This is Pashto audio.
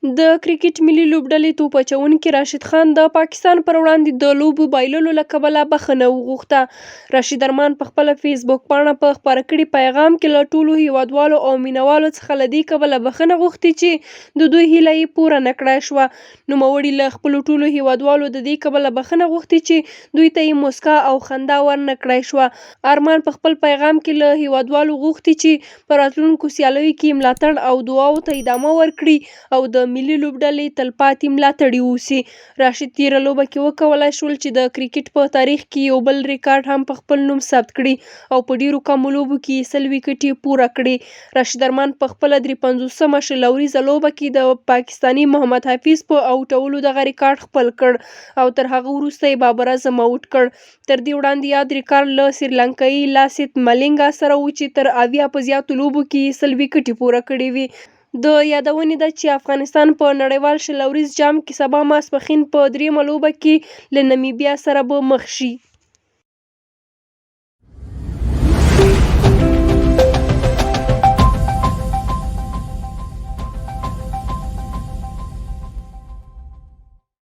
د کرکټ ملي لوبډلې توپ اچوونکي راشد خان د پاکستان پر وړاندې د لوبو بایللو له کبله بخښنه وغوښته. راشد ارمان په خپله فیسبوک پاڼه په خپاره کړي پیغام کې له ټولو هیوادوالو او مینوالو څخه له دې کبله بخښنه غوښتې چې د دوی هیله یې پوره نه کړای شوه. نوموړي له خپلو ټولو هیوادوالو د دې کبله بخښنه غوښتې چې دوی ته یې موسکا او خندا ورنه کړای شوه. ارمان په خپل پیغام کې له هیوادوالو غوښتي چې په راتلونکو سیالیو کې ملاتړ او دعاو ته ادامه ورکړي او د ملي لوبډلې تلپاتې ملاتړي اوسي. راشد تېره لوبه کې وکولای شول چې د کرکټ په تاریخ کې یو بل ریکارډ هم په خپل نوم ثبت کړي او په ډیرو کمو لوبو کې 100 ویکټې پوره کړي. راشد ارمان په خپله 53مه شلوریزه لوبه کې د پاکستاني محمد حفیظ په اوټولو دغه ریکارډ خپل کړ او تر هغه وروسته یې بابر اعظم اوټ کړ. تر دې وړاندې یاد ریکارډ له سریلانکایي لاسیت ملینګا سره و چې تر 80 په زیاتو لوبو کې 100 ویکټې پوره کړې وې. د یادونې ده چې افغانستان په نړیوال شلوریز جام کې سبا ماسپښین په 3مه لوبه کې له نمیبیا سره به مخ شي.